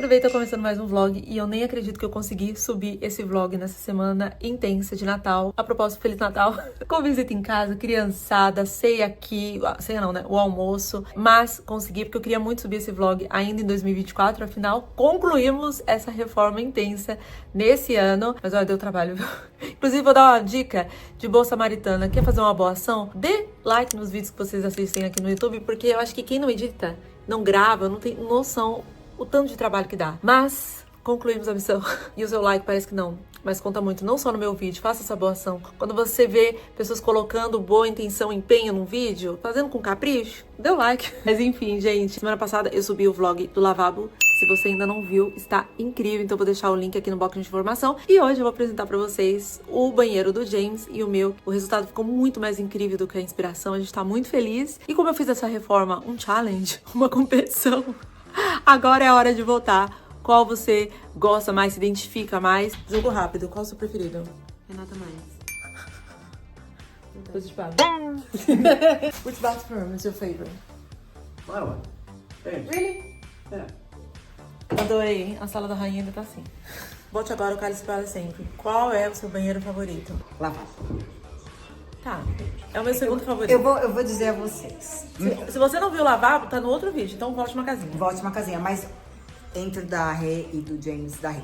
bem, tô começando mais um vlog e eu nem acredito que eu consegui subir esse vlog nessa semana intensa de Natal. A propósito, Feliz Natal. Com visita em casa, criançada, ceia aqui, ceia não, né? O almoço. Mas consegui porque eu queria muito subir esse vlog ainda em 2024, afinal, concluímos essa reforma intensa nesse ano. Mas olha, deu trabalho, viu? Inclusive, vou dar uma dica de boa samaritana. Quer fazer uma boa ação? Dê like nos vídeos que vocês assistem aqui no YouTube, porque eu acho que quem não edita, não grava, não tem noção o tanto de trabalho que dá. Mas concluímos a missão. E o seu like parece que não, mas conta muito, não só no meu vídeo. Faça essa boa ação. Quando você vê pessoas colocando boa intenção, empenho num vídeo, fazendo com capricho, dê o like. Mas enfim, gente, semana passada eu subi o vlog do lavabo. Se você ainda não viu, está incrível, então eu vou deixar o link aqui no box de informação. E hoje eu vou apresentar pra vocês o banheiro do James e o meu. O resultado ficou muito mais incrível do que a inspiração, a gente tá muito feliz. E como eu fiz essa reforma, um challenge, uma competição, agora é a hora de votar. Qual você gosta mais, se identifica mais? Jogo rápido, qual é o seu preferido? Renata mais. Which bathroom is your favorite? My one. Thanks. Really? Yeah. Adorei, a sala da rainha ainda tá assim. Vote agora o cálice para sempre. Qual é o seu banheiro favorito? Lavabo. Tá, é o meu segundo favorito. Eu vou dizer a vocês. Se você não viu o lavabo, tá no outro vídeo, então vote uma casinha. Volte uma casinha, mas entre o da Rê e do James, da Rê.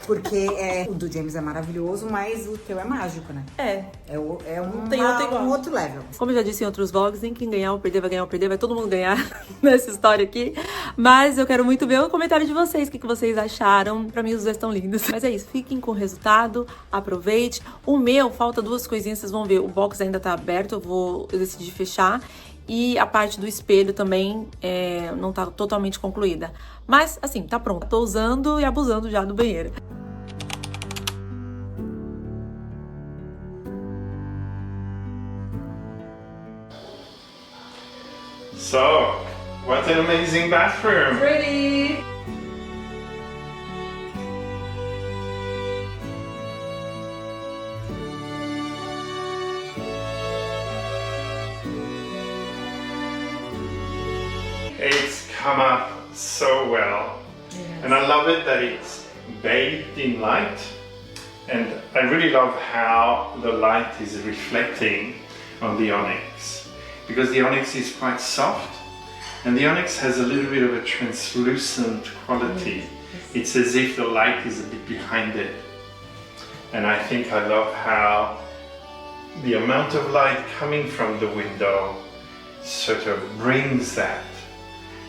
Porque o do James é maravilhoso, mas o teu é mágico, né? É. Tem um outro level. Como eu já disse em outros vlogs, nem quem ganhar ou perder vai ganhar ou perder, vai todo mundo ganhar nessa história aqui. Mas eu quero muito ver o comentário de vocês, o que vocês acharam. Pra mim os dois estão lindos. Mas é isso, fiquem com o resultado, aproveite. O meu, falta duas coisinhas, vocês vão ver. O box ainda tá aberto, eu decidi fechar. E a parte do espelho também não tá totalmente concluída. Mas, assim, tá pronto. Tô usando e abusando já do banheiro. So, what an amazing bathroom! Pretty! It's come up so well. Yes. And I love it that it's bathed in light. And I really love how the light is reflecting on the onyx. Because the onyx is quite soft. And the onyx has a little bit of a translucent quality. It's as if the light is a bit behind it. And I think I love how the amount of light coming from the window sort of brings that.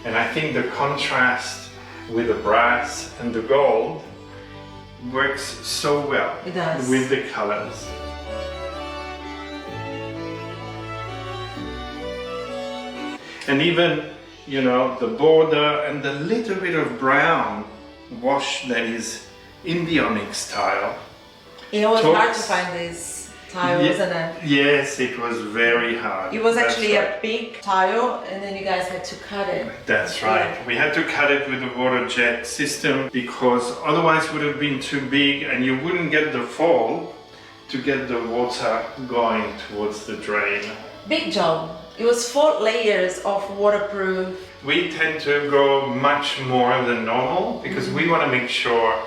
And I think the contrast with the brass and the gold works so well It does. with the colors. And even, you know, the border and the little bit of brown wash that is in the onyx tile. It was Talks- hard to find this tile, wasn't it? Yes, it was very hard. It was That's actually right. a big tile, and then you guys had to cut it. That's right. Yeah. We had to cut it with the water jet system because otherwise it would have been too big and you wouldn't get the fall to get the water going towards the drain. Big job. It was 4 layers of waterproof. We tend to go much more than normal because we want to make sure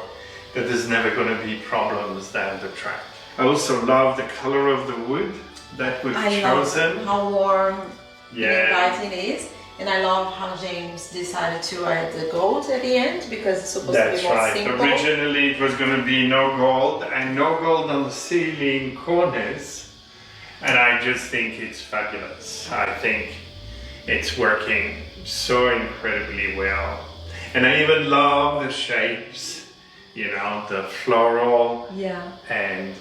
that there's never going to be problems down the track. I also love the color of the wood that we've I chosen. love how warm Yeah. and inviting it is. And I love how James decided to add the gold at the end because it's supposed That's to be more right. simple. Originally it was going to be no gold and no gold on the ceiling corners. And I just think it's fabulous. I think it's working so incredibly well. And I even love the shapes, you know, the floral, Yeah. and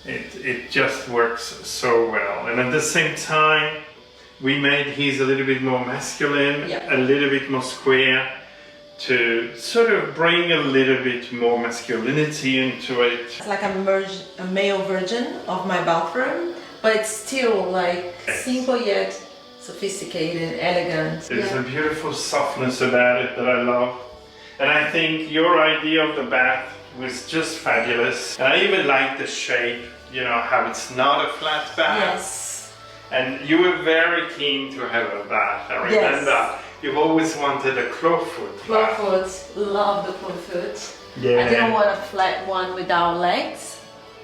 it just works so well. And at the same time, we made his a little bit more masculine, Yeah. a little bit more square, to sort of bring a little bit more masculinity into it. It's like a male version of my bathroom, but it's still like Yes. simple yet sophisticated, elegant. There's Yeah. a beautiful softness about it that I love. And I think your idea of the bath was just fabulous. And I even like the shape, you know, how it's not a flat bath. Yes. And you were very keen to have a bath, I remember. you've always wanted a clawfoot. Clawfoot, love the clawfoot. Yeah. I didn't want a flat one without legs.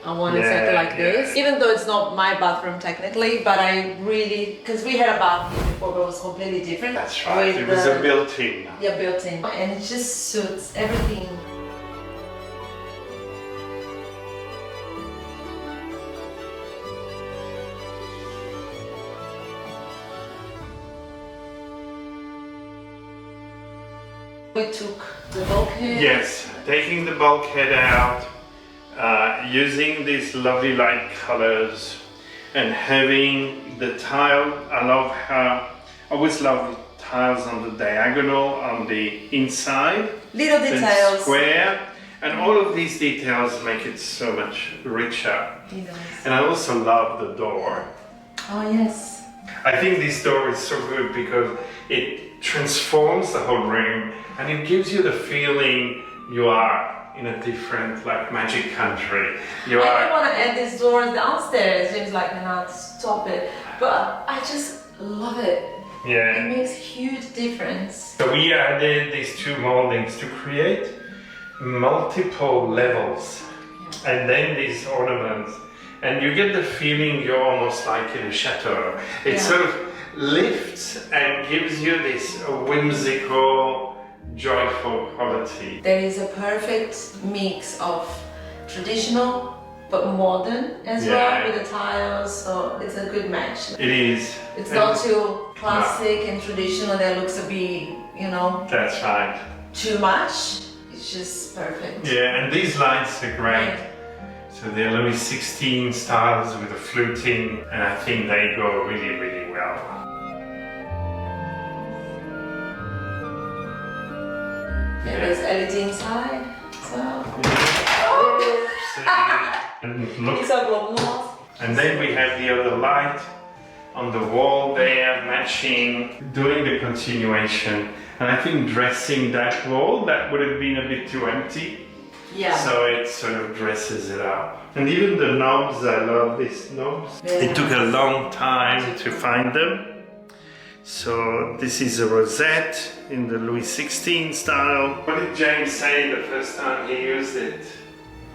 I wanted something like this. Even though it's not my bathroom technically, but I really, because we had a bath here before, but it was completely different. That's right, it was a built-in. Yeah, built-in. And it just suits everything. We took the bulkhead. Yes, taking the bulkhead out, using these lovely light colors, and having the tile. I always love tiles on the diagonal, on the inside. Little then details. square, and all of these details make it so much richer. Yes. And I also love the door. Oh yes. I think this door is so good because it transforms the whole room and it gives you the feeling you are in a different, like, magic country. I didn't want to add these doors downstairs. James like, no, stop it. But I just love it. Yeah. It makes a huge difference. So we added these two moldings to create multiple levels, and then these ornaments, and you get the feeling you're almost like in a chateau. It sort of lifts and gives you this whimsical, joyful quality. There is a perfect mix of traditional but modern as well with the tiles, so it's a good match. It is. It's not too classic and traditional that looks a bit, you know, That's right. too much. It's just perfect. Yeah, and these lights are great. So they're Louis XVI styles with the fluting, and I think they go really, really well. There's LED inside, so. And look, It's a global. and then we have the other light on the wall there, matching, doing the continuation. And I think dressing that wall, that would have been a bit too empty. Yeah. So it sort of dresses it up. And even the knobs, I love these knobs. It took a long time to find them. So this is a rosette in the Louis XVI style. What did James say the first time he used it?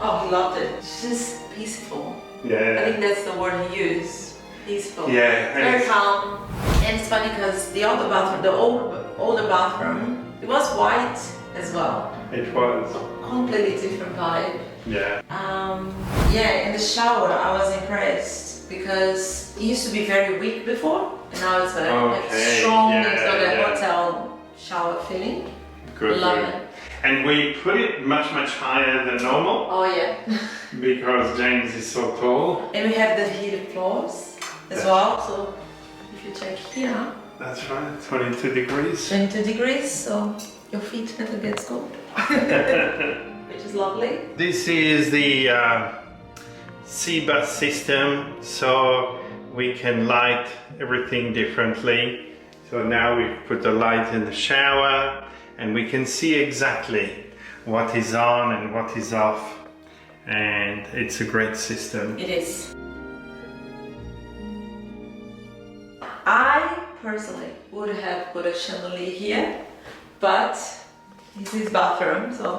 Oh, he loved it. It's just peaceful. I Yeah. think that's the word he used. Peaceful. Yeah. and Very it's- calm. And it's funny because the other bathroom, the older bathroom, it was white as well. It was. Completely different vibe. Yeah. Yeah, in the shower I was impressed because it used to be very weak before, and now it's like strong. yeah, It's got a yeah. hotel shower feeling. Good. Love good. it. And we put it much, much higher than normal Oh yeah. because James is so tall. And we have the heated floors as well. So if you check here, That's right, 22 degrees. 22 degrees, so your feet never get cold, which is lovely. This is the C-bus system, so we can light everything differently. So now we've put the light in the shower and we can see exactly what is on and what is off, and it's a great system. It is. I personally would have put a chandelier here, but this is bathroom, so.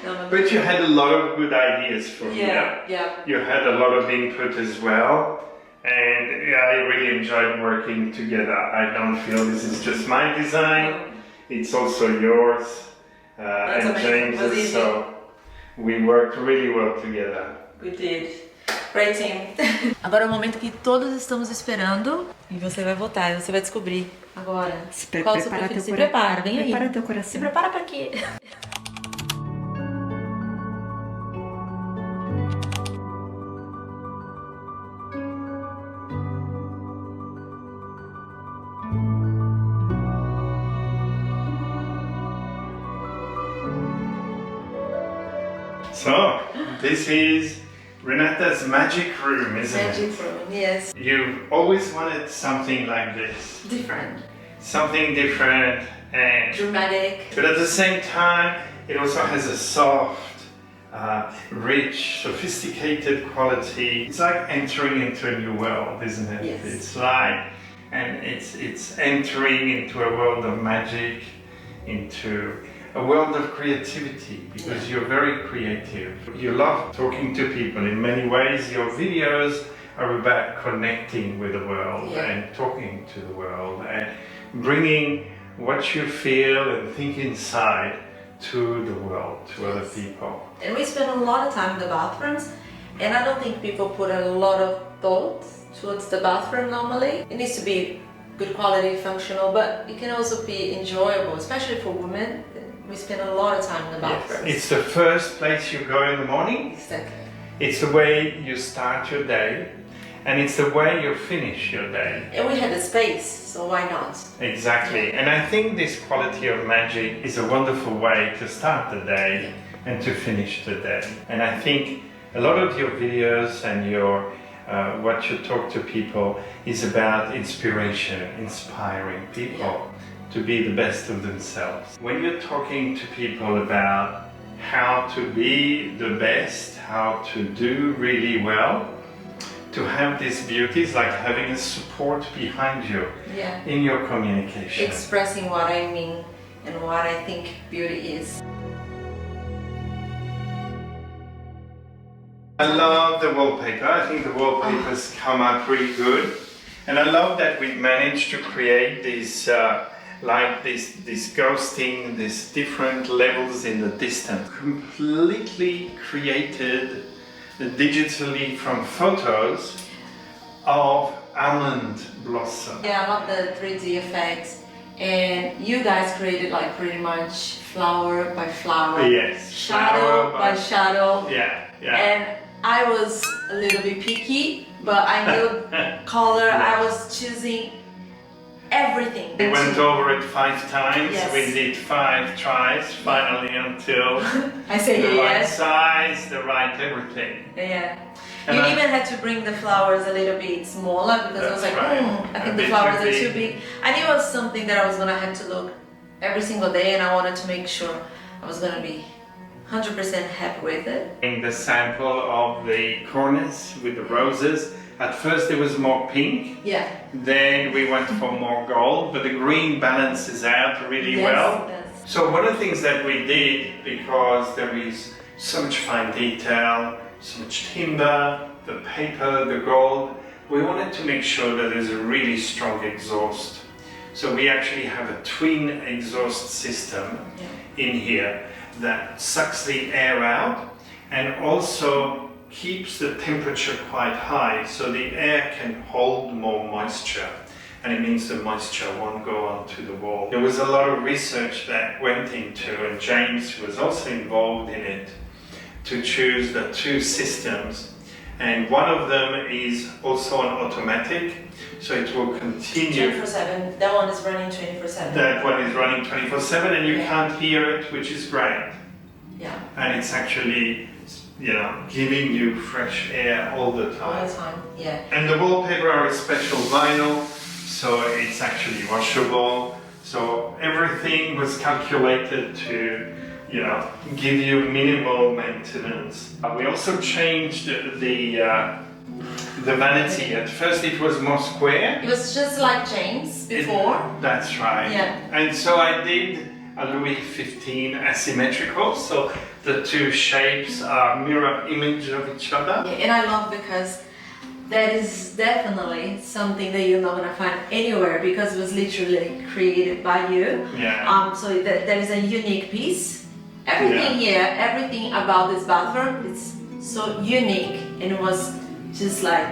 No. But you had a lot of good ideas for here. Yeah. You had a lot of input as well, and yeah, I really enjoyed working together. I don't feel this is just my design, it's also yours and amazing. It was James's, easy. so we worked really well together. We did. Great team. Agora é o momento que todos estamos esperando e você vai votar, e você vai descobrir agora. Qual o seu preferido? Se prepara, vem aí. Prepara teu coração. Se prepara pra quê? So, this is Renata's magic room, isn't it? Magic room, yes. You've always wanted something like this. Different. Something different, and Dramatic. but at the same time, it also has a soft, rich, sophisticated quality. It's like entering into a new world, isn't it? Yes. It's like and it's entering into a world of magic, into a world of creativity, because you're very creative. You love talking to people in many ways. Your videos are about connecting with the world and talking to the world and bringing what you feel and think inside to the world, to other people. And we spend a lot of time in the bathrooms, and I don't think people put a lot of thought towards the bathroom normally. It needs to be good quality, functional, but it can also be enjoyable, especially for women. We spend a lot of time in the bathrooms. Yes. It's the first place you go in the morning. Exactly. It's the way you start your day, and it's the way you finish your day. And we had the space, so why not? Exactly. And I think this quality of magic is a wonderful way to start the day and to finish the day. And I think a lot of your videos and your what you talk to people is about inspiration, inspiring people to be the best of themselves. When you're talking to people about how to be the best, how to do really well, to have this beauty is like having a support behind you in your communication. Expressing what I mean and what I think beauty is. I love the wallpaper. I think the wallpapers come out really good. And I love that we managed to create these this ghosting, these different levels in the distance. Completely created digitally from photos of almond blossom. Yeah, I love the 3D effects. And you guys created like pretty much flower by flower. Yes. Shadow by shadow. Yeah, yeah. And I was a little bit picky, but I knew color. I was choosing everything. We went over it 5 times. Yes. We did 5 tries finally until I say the right yes. size, the right everything. Yeah. And You I- even had to bring the flowers a little bit smaller because I was That's like, right. I A think the bit flowers too are too big. big. I knew it was something that I was gonna have to look every single day, and I wanted to make sure I was gonna be 100% happy with it. In the sample of the corners with the roses, at first it was more pink, Yeah. then we went for more gold, but the green balances out really well. Yes. So one of the things that we did, because there is so much fine detail, so much timber, the paper, the gold, we wanted to make sure that there's a really strong exhaust. So we actually have a twin exhaust system in here that sucks the air out and also keeps the temperature quite high, so the air can hold more moisture, and it means the moisture won't go onto the wall. There was a lot of research that went into, and James was also involved in it, to choose the 2 systems, and one of them is also an automatic, so it will continue. 24/7. That one is running 24/7. That one is running 24/7 and you can't hear it, which is great. Yeah. And it's actually, giving you fresh air all the All time. the time. Yeah. And the wallpaper are a special vinyl, so it's actually washable. So everything was calculated to, give you minimal maintenance. We also changed the vanity. At first it was more square. It was just like James before. That's right. Yeah. And so I did a Louis XV asymmetrical, so the 2 shapes are mirror image of each other. Yeah, and I love because that is definitely something that you're not gonna find anywhere because it was literally created by you. Yeah. So that is a unique piece. Everything here, everything about this bathroom, it's so unique, and it was just like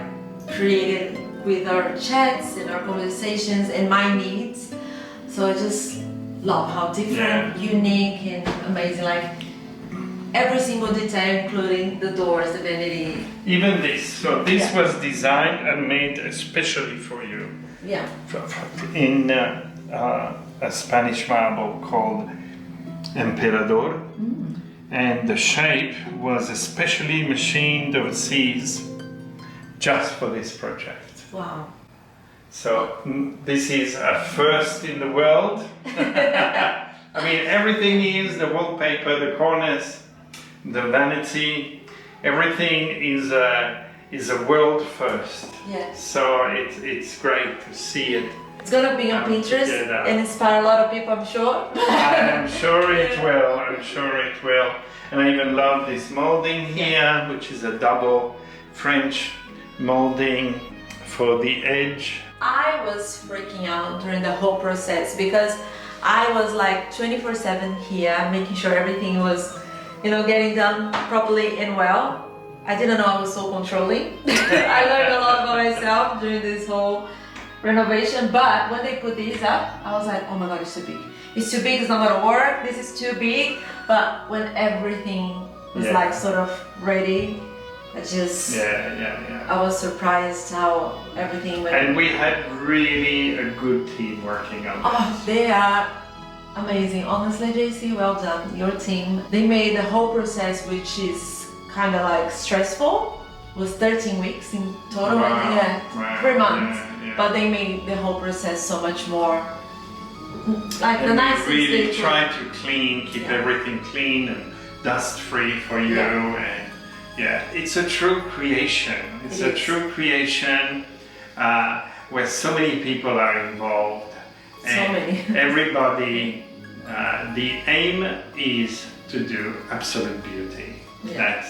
created with our chats and our conversations and my needs. So I just love how different, unique, and amazing. Like every single detail, including the doors, the vanity. Even this. So this was designed and made especially for you. Yeah. In a Spanish marble called Emperador. And the shape was especially machined overseas just for this project. Wow. So this is a first in the world. I mean, everything is the wallpaper, the corners, the vanity, everything is a world first. Yes. So it's great to see it. It's gonna be on Pinterest and inspire a lot of people, I'm sure. I'm sure it will. I'm sure it will. And I even love this molding here, which is a double French molding for the edge. I was freaking out during the whole process because I was like 24/7 here, making sure everything was, getting done properly and well. I didn't know I was so controlling. I learned a lot about myself during this whole renovation, but when they put these up, I was like, oh my god, it's too big. It's too big, it's not gonna work, this is too big. But when everything was like sort of ready, I just, I was surprised how everything went. And we had really a good team working on this. Oh, they are amazing. Honestly, JC, well done. Your team, they made the whole process, which is kind of like stressful, was 13 weeks in total. Wow. 3 months. Yeah. But they made the whole process so much more like and the nicest. We really try to keep everything clean and dust free for you. And it's a true creation. It's a true creation where so many people are involved. And so many. Everybody, the aim is to do absolute beauty.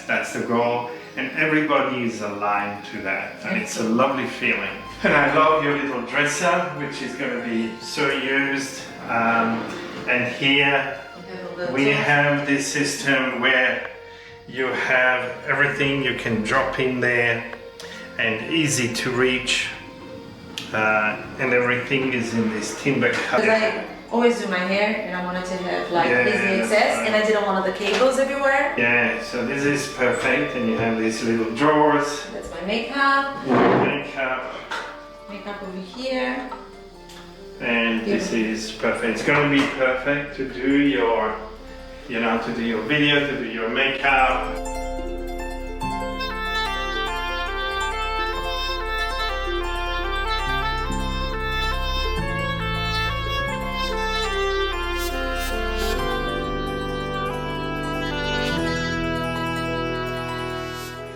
That's the goal, and everybody is aligned to that, and it's a lovely feeling. And I love your little dresser, which is going to be so used. And here we have this system where you have everything you can drop in there and easy to reach, and everything is in this timber cut. Because I always do my hair and I wanted to have like easy access, and I didn't want the cables everywhere. Yeah, so this is perfect, and you have these little drawers. That's my makeup. Makeup over here. And this is perfect. It's going to be perfect to do your, to do your video, to do your makeup.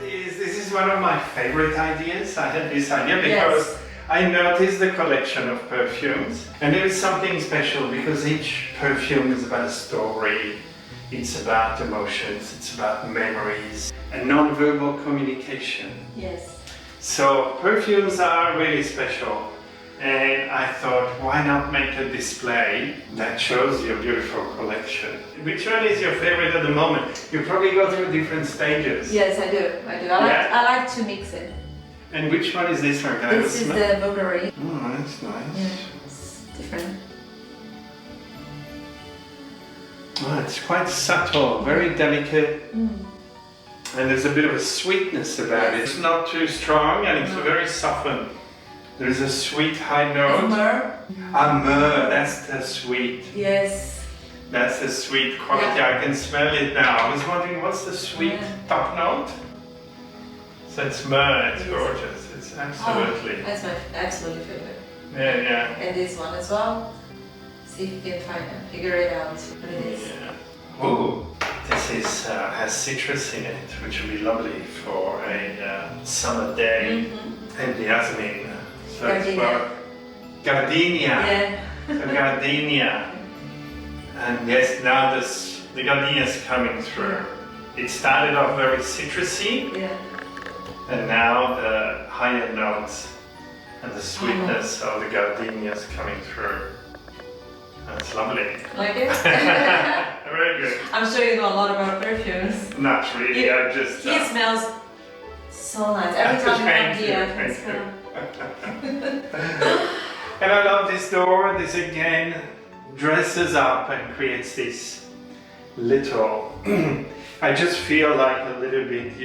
This is one of my favorite ideas. I had this idea because I noticed the collection of perfumes, and there is something special because each perfume is about a story, it's about emotions, it's about memories and non-verbal communication. Yes. So perfumes are really special, and I thought, why not make a display that shows your beautiful collection? Which one is your favorite at the moment? You probably go through different stages. Yes, I do. I like to mix it. And which one is this one? This is the Bulgari. Oh, that's nice. Yeah, it's different. Oh, it's quite subtle, very delicate. And there's a bit of a sweetness about it. It's not too strong, and it's very softened. There's a sweet high note. Myrrh. Myrrh, that's the sweet. Yes. That's the sweet quality. I can smell it now. I was wondering, what's the sweet top note? So it's myrrh, it's gorgeous. It's absolutely. That's my absolute favorite. Yeah. And this one as well. See if you can figure it out what it is. Yeah. Ooh, this is has citrus in it, which will be lovely for a summer day. And jasmine. So Gardenia. Gardenia. Yeah. Gardenia. And yes, now the gardenia is coming through. It started off very citrusy. Yeah. And now the higher notes and the sweetness of the gardenia is coming through. That's lovely. Like it? Very good. I'm sure you know a lot about perfumes. Not really, I just... He smells so nice. Every time I come here, I can smell. And I love this door. This again dresses up and creates this little... I just feel like a little bit,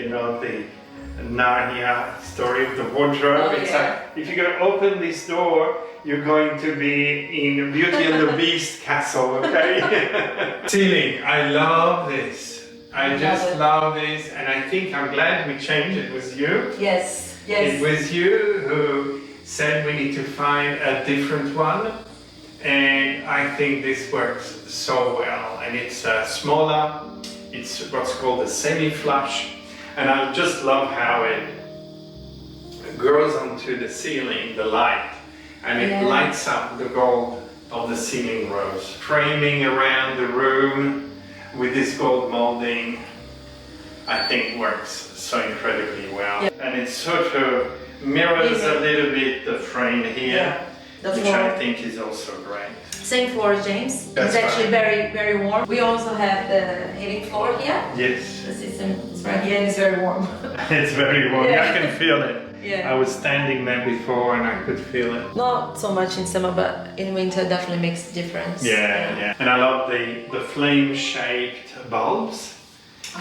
the Narnia story of the wardrobe. It's like, if you're going to open this door, you're going to be in Beauty and the Beast castle, okay? Ceiling, I love this. I just love this, and I think I'm glad we changed it. Was you? Yes. It was you who said we need to find a different one, and I think this works so well. And it's smaller. It's what's called a semi-flush. And I just love how it goes onto the ceiling, the light, and it lights up the gold of the ceiling rose, framing around the room with this gold molding. I think works so incredibly well, and it sort of mirrors a little bit the frame here, which I think is also great. Same floor, James. That's it's actually right. very warm. We also have the heating floor here. Yes. The system is right here and it's very warm. It's very warm. Yeah. I can feel it. Yeah. I was standing there before and I could feel it. Not so much in summer, but in winter definitely makes a difference. Yeah. And I love the flame-shaped bulbs,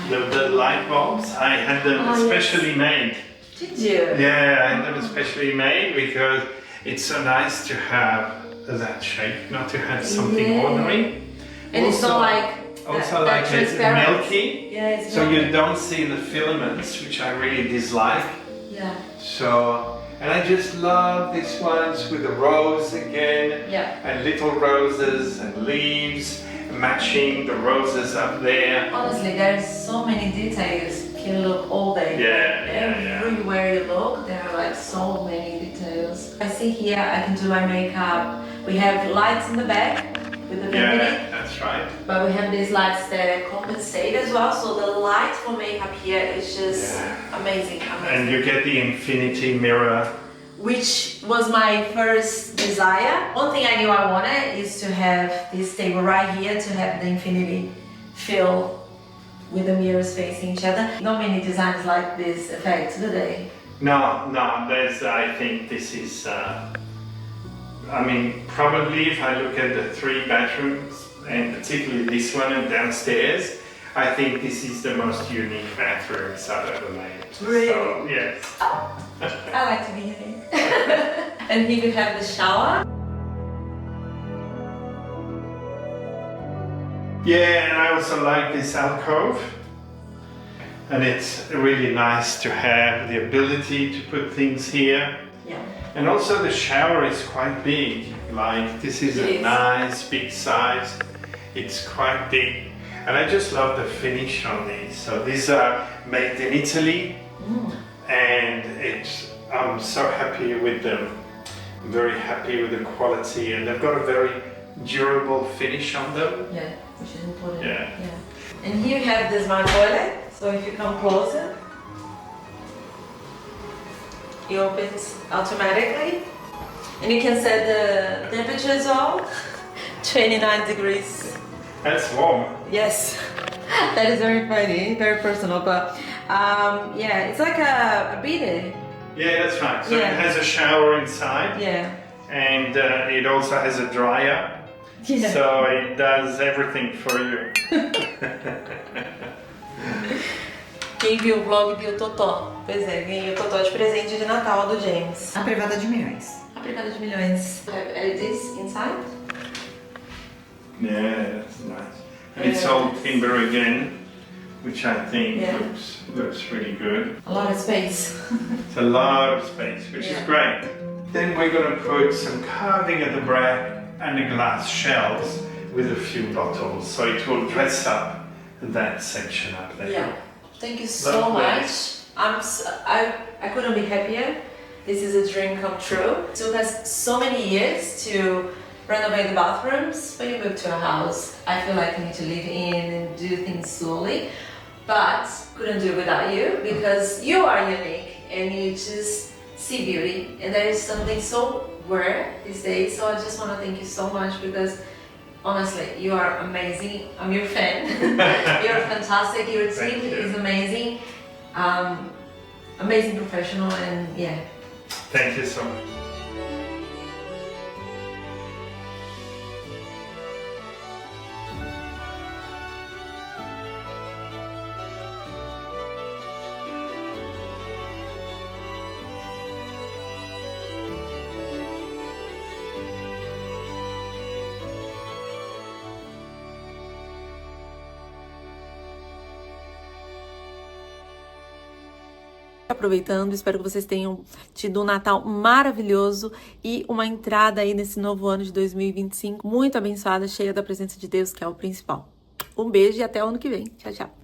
the light bulbs. I had them specially made. Did you? Yeah, I had them specially made because it's so nice to have that shape, not to have something ordinary. And it's not like also that like it's transparent. milky. Yeah, it's so milky. you don't see the filaments, which I really dislike. Yeah. So, and I just love these ones with the rose again, and little roses and leaves matching the roses up there. Honestly, there's so many details. You can look all day. Everywhere you look, there are like so many details. I see here I can do my makeup. We have lights in the back with the vanity. That's right. But we have these lights that compensate as well. So the light for makeup here is just amazing. And you get the infinity mirror, which was my first desire. One thing I knew I wanted is to have this table right here to have the infinity feel with the mirrors facing each other. Not many designs like this effect, do they? No, there's, I think this is, I mean, probably if I look at the 3 bedrooms, and particularly this one and downstairs, I think this is the most unique bathrooms I've ever made. Really? So, yes. I like to be here. And here you have the shower. Yeah, and I also like this alcove. And it's really nice to have the ability to put things here. Yeah. And also the shower is quite big. Like this is a nice big size. It's quite deep. And I just love the finish on these. So these are made in Italy. And I'm so happy with them. I'm very happy with the quality, and they've got a very durable finish on them. Yeah, which is important. Yeah. And here you have the smart toilet. So if you come closer, it opens automatically. And you can set the temperature as well. 29 degrees. That's warm. Yes, that is very funny, very personal, but yeah, it's like a bidet. Yeah, that's right. So it has a shower inside. Yeah. And it also has a dryer. Yeah. So it does everything for you. Quem viu o vlog viu o Totó. Pois é, ganhei o Totó de presente de Natal do James. A privada de milhões. A privada de milhões. Have LEDs inside? Yeah, that's nice. And it's all timber again, which I think looks really good. A lot of space. It's a lot of space, which is great. Then we're going to put some carving at the back and the glass shelves with a few bottles, so it will dress up that section up there. Yeah. Thank you so much. I couldn't be happier. This is a dream come true. It took us so many years to renovate the bathrooms. When you move to a house, I feel like you need to live in and do things slowly. But couldn't do it without you, because you are unique and you just see beauty. And there is something so rare these days. So I just want to thank you so much, because honestly, you are amazing. I'm your fan. You're fantastic. Your team is amazing. Amazing professional, and yeah. Thank you so much. Aproveitando, espero que vocês tenham tido um Natal maravilhoso e uma entrada aí nesse novo ano de 2025 muito abençoada, cheia da presença de Deus, que é o principal. Um beijo e até o ano que vem. Tchau, tchau.